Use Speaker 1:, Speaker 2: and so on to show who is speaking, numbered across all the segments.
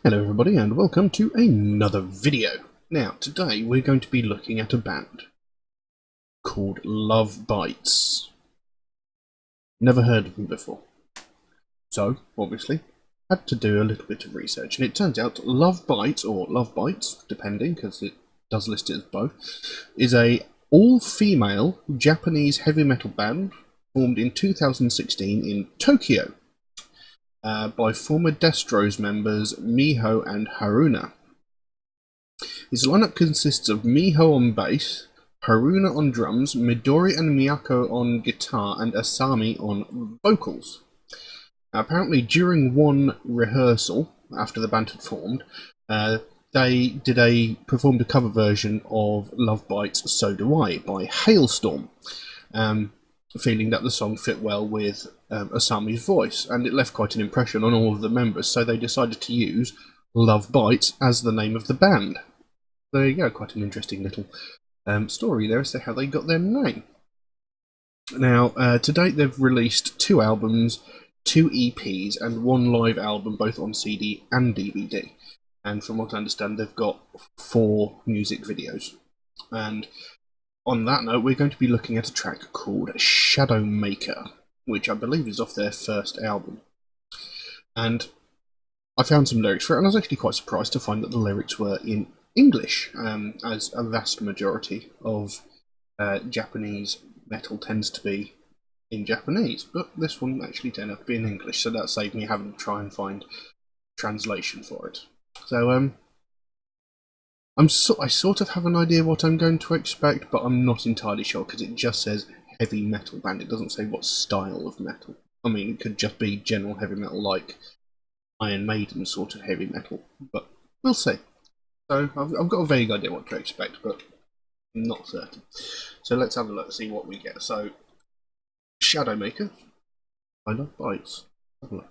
Speaker 1: Hello everybody and welcome to another video. Now today we're going to be looking at a band called Lovebites. Never heard of them before. So obviously had to do a little bit of research, and it turns out Lovebites, or Lovebites depending because it does list it as both, is a all-female Japanese heavy metal band formed in 2016 in Tokyo. By former Destro's members Miho and Haruna. His lineup consists of Miho on bass, Haruna on drums, Midori and Miyako on guitar, and Asami on vocals. Now, apparently during one rehearsal, after the band had formed, they performed a cover version of Lovebites' So Do I by Hailstorm, feeling that the song fit well with Asami's voice, and it left quite an impression on all of the members, so they decided to use Lovebites as the name of the band. There you go, quite an interesting little story there as to how they got their name. Now, to date they've released 2 albums, 2 EPs, and 1 live album, both on CD and DVD. And from what I understand, they've got 4 music videos. And on that note, we're going to be looking at a track called Shadowmaker, which I believe is off their first album. And I found some lyrics for it, and I was actually quite surprised to find that the lyrics were in English, as a vast majority of Japanese metal tends to be in Japanese. But this one actually turned out to be in English, so that saved me having to try and find translation for it. So, I sort of have an idea what I'm going to expect, but I'm not entirely sure because it just says heavy metal band. It doesn't say what style of metal. I mean, it could just be general heavy metal like Iron Maiden sort of heavy metal, but we'll see. So I've got a vague idea what to expect, but I'm not certain. So let's have a look, see what we get. So, Shadowmaker, I Lovebites. Have a look.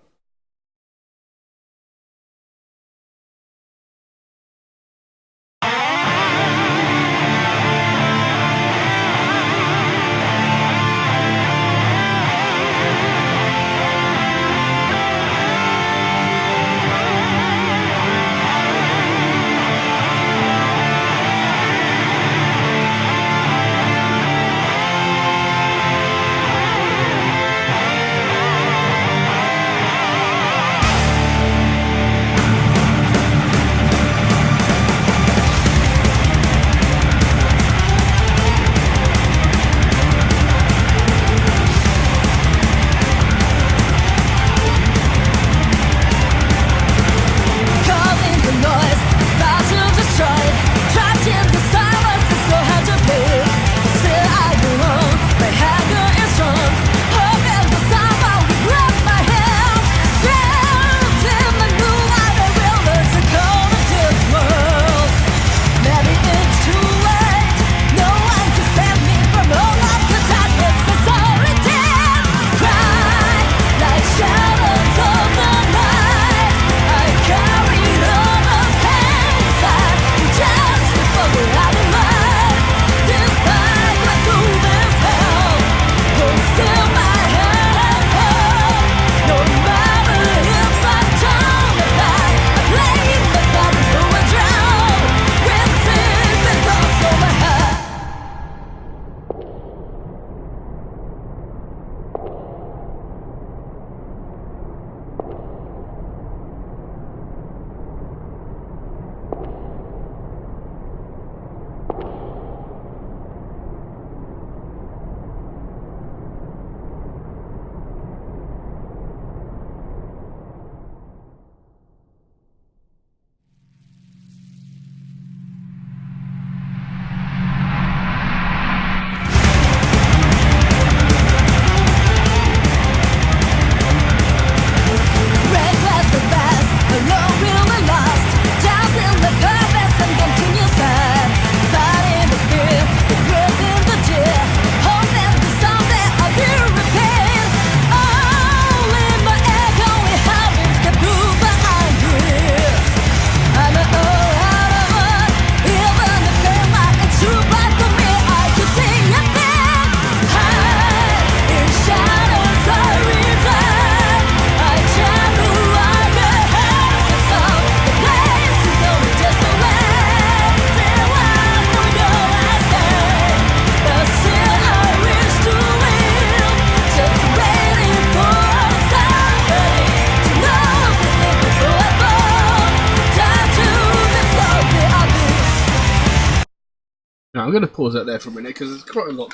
Speaker 1: Now I'm going to pause that there for a minute because there's quite a lot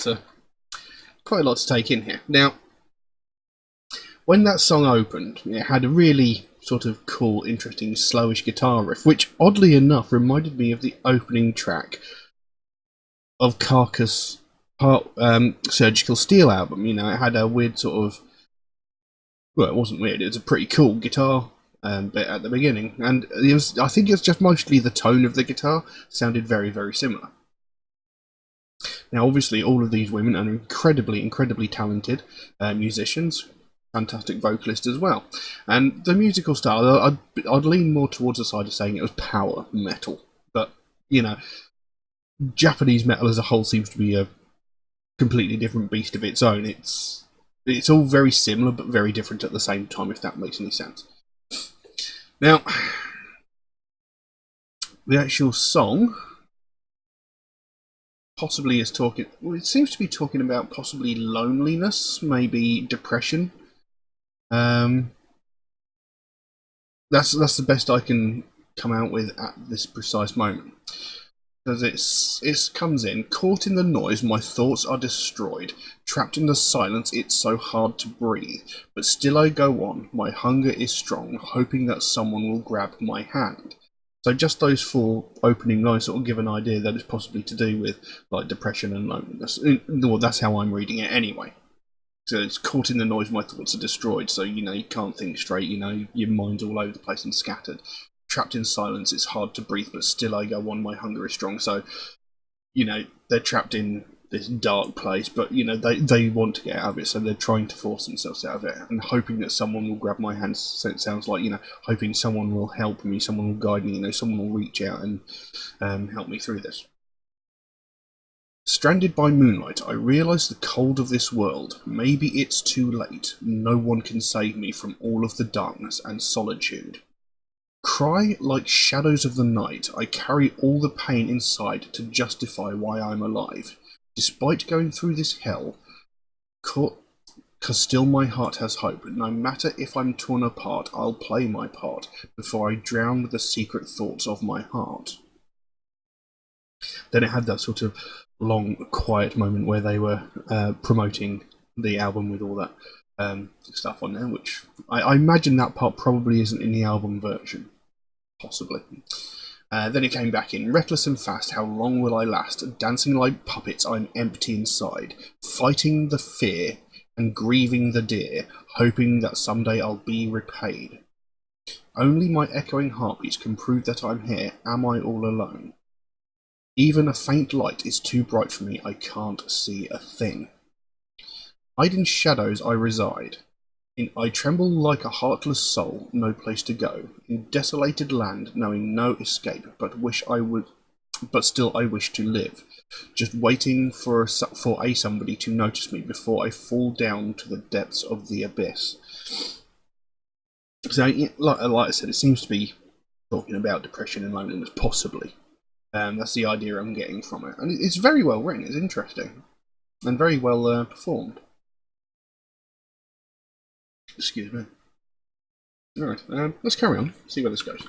Speaker 1: to take in here. Now, when that song opened, it had a really sort of cool, interesting, slowish guitar riff, which oddly enough reminded me of the opening track of Carcass' Surgical Steel album. You know, it had a weird sort of, well, it wasn't weird, it was a pretty cool guitar bit at the beginning, and I think it's just mostly the tone of the guitar sounded very, very similar. Now, obviously, all of these women are incredibly talented musicians, fantastic vocalist as well. And the musical style, I'd lean more towards the side of saying it was power metal. But, you know, Japanese metal as a whole seems to be a completely different beast of its own. It's all very similar, but very different at the same time, if that makes any sense. Now, the actual song possibly is talking, well, it seems to be talking about possibly loneliness, maybe depression. That's the best I can come out with at this precise moment. Because it comes in, caught in the noise, my thoughts are destroyed. Trapped in the silence, it's so hard to breathe. But still I go on, my hunger is strong, hoping that someone will grab my hand. So just those 4 opening lines sort of give an idea that it's possibly to do with like depression and loneliness. Well, that's how I'm reading it anyway. So it's caught in the noise, my thoughts are destroyed. So, you know, you can't think straight, you know, your mind's all over the place and scattered. Trapped in silence, it's hard to breathe, but still I go on, my hunger is strong. So, you know, they're trapped in this dark place, but, you know, they want to get out of it, so they're trying to force themselves out of it, and hoping that someone will grab my hand. So it sounds like, you know, hoping someone will help me, someone will guide me, you know, someone will reach out and help me through this. Stranded by moonlight, I realise the cold of this world. Maybe it's too late. No one can save me from all of the darkness and solitude. Cry like shadows of the night, I carry all the pain inside to justify why I'm alive. Despite going through this hell, 'cause still my heart has hope. No matter if I'm torn apart, I'll play my part before I drown with the secret thoughts of my heart. Then it had that sort of long, quiet moment where they were promoting the album with all that stuff on there, which I imagine that part probably isn't in the album version. Possibly. Then it came back in. Reckless and fast, how long will I last? Dancing like puppets, I'm empty inside. Fighting the fear and grieving the dear, hoping that someday I'll be repaid. Only my echoing heartbeats can prove that I'm here. Am I all alone? Even a faint light is too bright for me, I can't see a thing. Hide in shadows I reside. I tremble like a heartless soul, no place to go. In desolated land, knowing no escape, but still I wish to live. Just waiting for a somebody to notice me before I fall down to the depths of the abyss. So, like I said, it seems to be talking about depression and loneliness, possibly. That's the idea I'm getting from it. And it's very well written, it's interesting, and very well performed. Excuse me. Alright, let's carry on, see where this goes.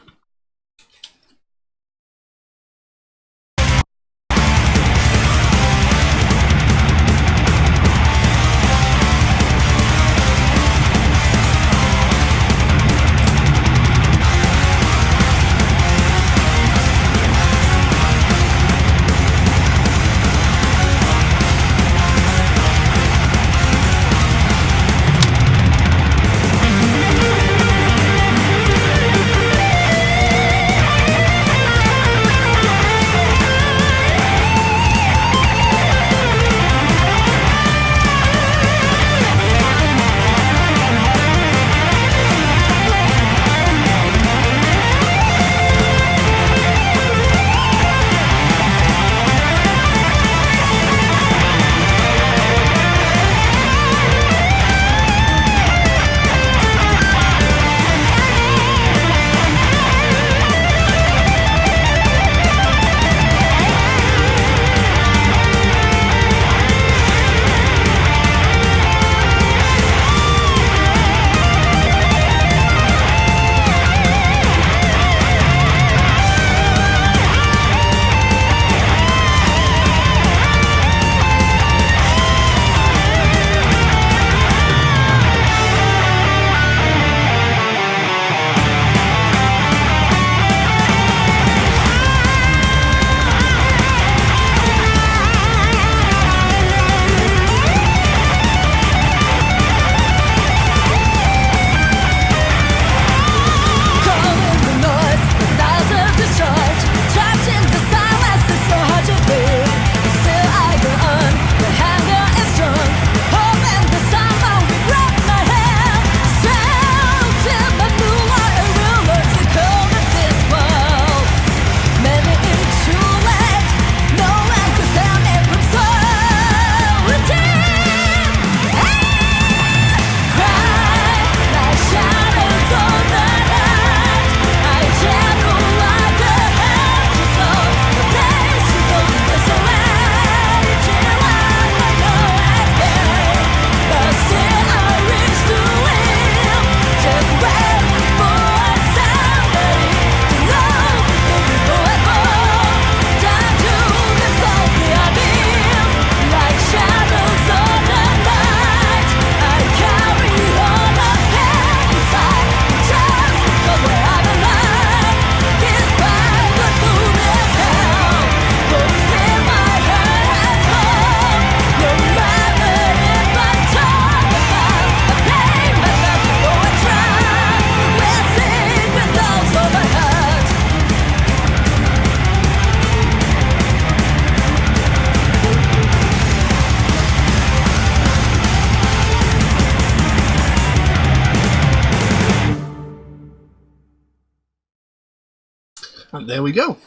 Speaker 1: And there we go.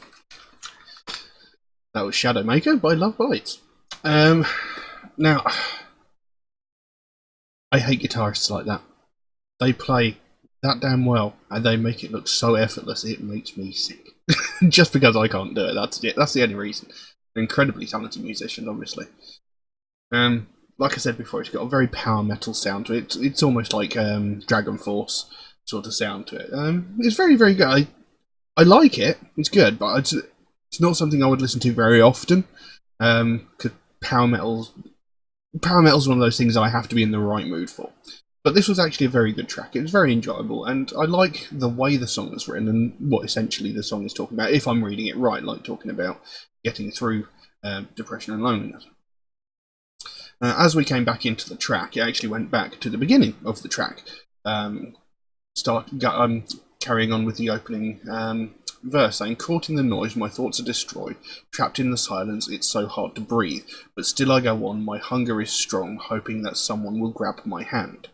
Speaker 1: That was Shadowmaker by Lovebites. Now, I hate guitarists like that. They play that damn well, and they make it look so effortless, it makes me sick. Just because I can't do it, that's it. That's the only reason. They're incredibly talented musicians, obviously. Like I said before, it's got a very power metal sound to it. It's almost like Dragon Force sort of sound to it. It's very, very good. I like it. It's good, but it's not something I would listen to very often. Because power metal's one of those things I have to be in the right mood for. But this was actually a very good track. It was very enjoyable, and I like the way the song is written and what essentially the song is talking about, if I'm reading it right, like talking about getting through depression and loneliness. As we came back into the track, it actually went back to the beginning of the track, carrying on with the opening verse, saying, "Caught in the noise, my thoughts are destroyed. Trapped in the silence, it's so hard to breathe. But still I go on, my hunger is strong, hoping that someone will grab my hand.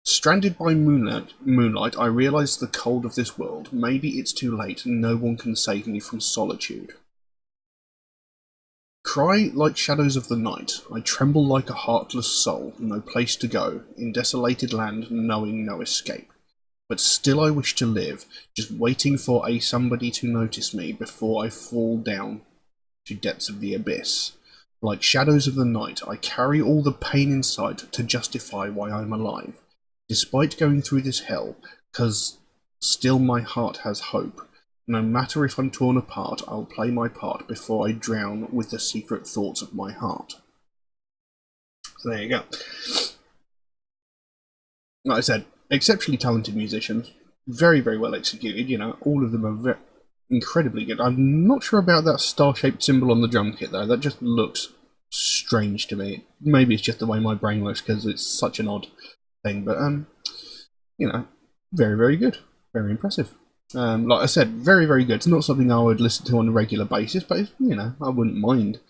Speaker 1: Stranded by moonlight, I realise the cold of this world. Maybe it's too late, no one can save me from solitude. Cry like shadows of the night, I tremble like a heartless soul, no place to go, in desolated land, knowing no escape. But still I wish to live, just waiting for a somebody to notice me before I fall down to depths of the abyss. Like shadows of the night, I carry all the pain inside to justify why I'm alive. Despite going through this hell, 'cause still my heart has hope. No matter if I'm torn apart, I'll play my part before I drown with the secret thoughts of my heart." So there you go. Like I said, exceptionally talented musicians, very, very well executed. You know, all of them are incredibly good. I'm not sure about that star-shaped symbol on the drum kit, though. That just looks strange to me. Maybe it's just the way my brain works because it's such an odd thing. But you know, very, very good, very impressive. Like I said, very, very good. It's not something I would listen to on a regular basis, but you know, I wouldn't mind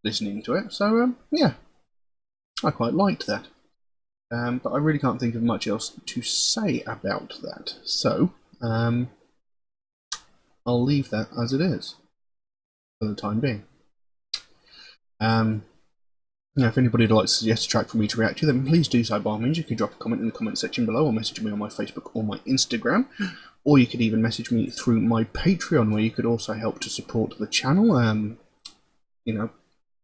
Speaker 1: listening to it. So yeah, I quite liked that. But I really can't think of much else to say about that. So I'll leave that as it is for the time being. Now, if anybody would like to suggest a track for me to react to, then please do so by all means. You can drop a comment in the comment section below, or message me on my Facebook or my Instagram, or you could even message me through my Patreon, where you could also help to support the channel. You know,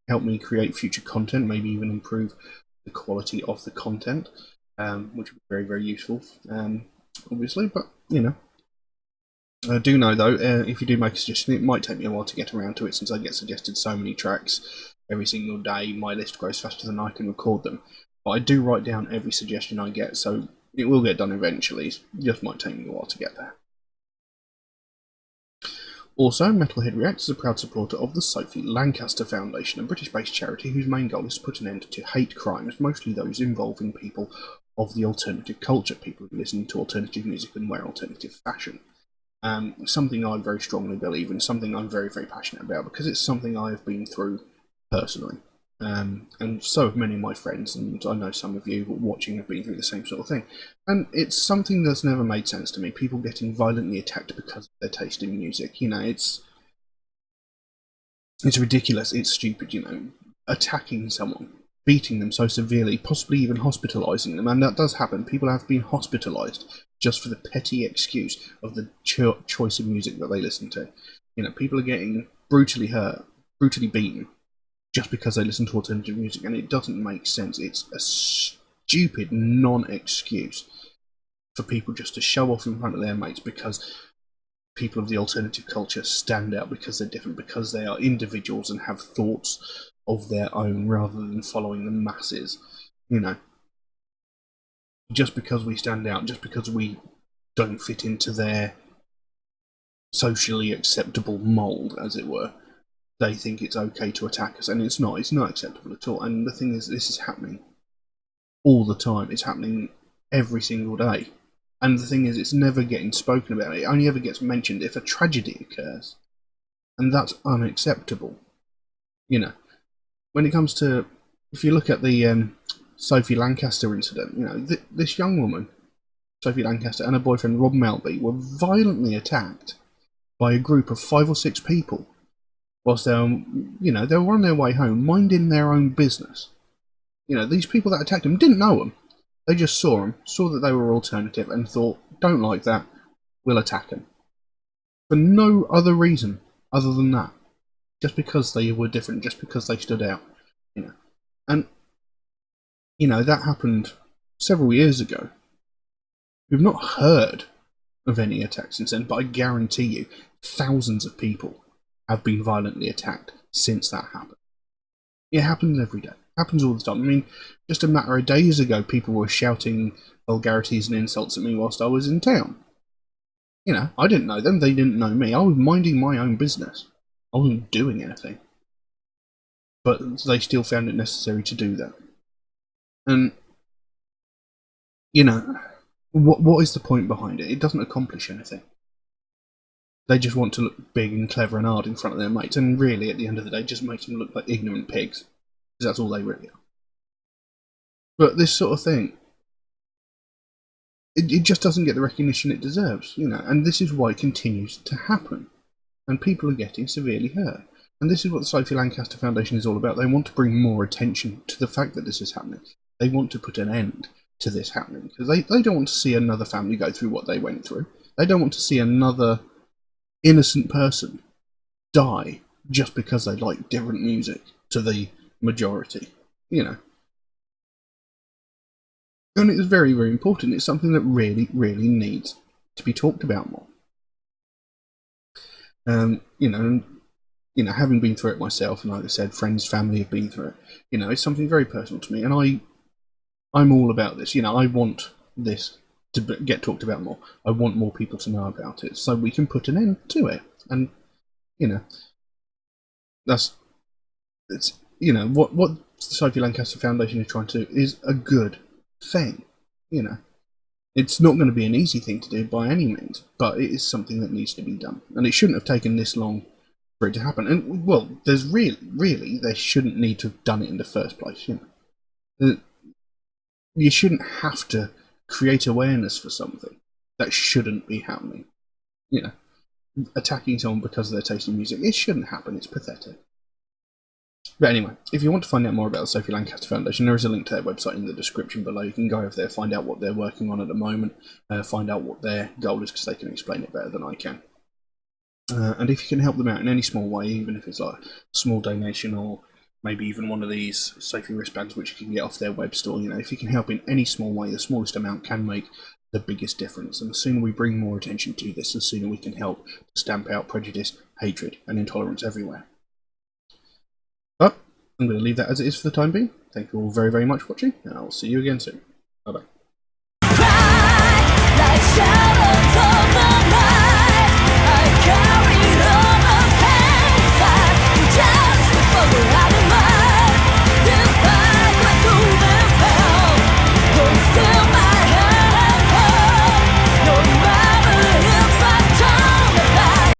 Speaker 1: help me create future content, maybe even improve the quality of the content, which would be very, very useful, obviously. But you know, I do know though, if you do make a suggestion, it might take me a while to get around to it, since I get suggested so many tracks every single day. My list grows faster than I can record them, but I do write down every suggestion I get, so it will get done eventually. It just might take me a while to get there. Also, Metalhead Reacts is a proud supporter of the Sophie Lancaster Foundation, a British-based charity whose main goal is to put an end to hate crimes, mostly those involving people of the alternative culture, people who listen to alternative music and wear alternative fashion. Something I very strongly believe in, something I'm very, very passionate about, because it's something I have been through personally. And so have many of my friends, and I know some of you watching have been through the same sort of thing. And it's something that's never made sense to me. People getting violently attacked because of their taste in music. You know, it's ridiculous. It's stupid. You know, attacking someone, beating them so severely, possibly even hospitalising them, and that does happen. People have been hospitalised just for the petty excuse of the choice of music that they listen to. You know, people are getting brutally hurt, brutally beaten, just because they listen to alternative music, and it doesn't make sense. It's a stupid non-excuse for people just to show off in front of their mates because people of the alternative culture stand out, because they're different, because they are individuals and have thoughts of their own rather than following the masses. You know, just because we stand out, just because we don't fit into their socially acceptable mould, as it were, they think it's okay to attack us, and it's not acceptable at all. And the thing is, this is happening all the time. It's happening every single day. And the thing is, it's never getting spoken about. It only ever gets mentioned if a tragedy occurs. And that's unacceptable. You know, when it comes to, if you look at the Sophie Lancaster incident, you know, this young woman, Sophie Lancaster, and her boyfriend Rob Melby were violently attacked by a group of 5 or 6 people, whilst they were on their way home, minding their own business. These people that attacked them didn't know them. They just saw them, saw that they were alternative, and thought, don't like that, we'll attack them. For no other reason other than that. Just because they were different, just because they stood out. And, that happened several years ago. We've not heard of any attacks since then, but I guarantee you, thousands of people have been violently attacked since that happened. It happens every day. It happens all the time. I mean, just a matter of days ago, people were shouting vulgarities and insults at me whilst I was in town. I didn't know them, they didn't know me. I was minding my own business. I wasn't doing anything. But they still found it necessary to do that. And, what is the point behind it? It doesn't accomplish anything. They just want to look big and clever and hard in front of their mates, and really, at the end of the day, just makes them look like ignorant pigs. Because that's all they really are. But this sort of thing, it just doesn't get the recognition it deserves, and this is why it continues to happen. And people are getting severely hurt. And this is what the Sophie Lancaster Foundation is all about. They want to bring more attention to the fact that this is happening. They want to put an end to this happening. Because they don't want to see another family go through what they went through. They don't want to see another innocent person die just because they like different music to the majority. And it's very, very important. It's something that really, really needs to be talked about more. Having been through it myself, and like I said, friends, family have been through it, it's something very personal to me, and I'm all about this. I want this to get talked about more. I want more people to know about it, so we can put an end to it. And, what the Sophie Lancaster Foundation is trying to do is a good thing, It's not going to be an easy thing to do by any means, but it is something that needs to be done. And it shouldn't have taken this long for it to happen. And, well, there's really, they shouldn't need to have done it in the first place, You shouldn't have to create awareness for something that shouldn't be happening. Attacking someone because of their taste in music, it shouldn't happen, it's pathetic. But anyway, if you want to find out more about the Sophie Lancaster Foundation, there is a link to their website in the description below. You can go over there, find out what they're working on at the moment, find out what their goal is, because they can explain it better than I can. And if you can help them out in any small way, even if it's like a small donation or maybe even one of these Sophie wristbands which you can get off their web store, if you can help in any small way, the smallest amount can make the biggest difference. And the sooner we bring more attention to this, the sooner we can help to stamp out prejudice, hatred, and intolerance everywhere. But I'm going to leave that as it is for the time being. Thank you all very, very much for watching, and I'll see you again soon. Bye-bye.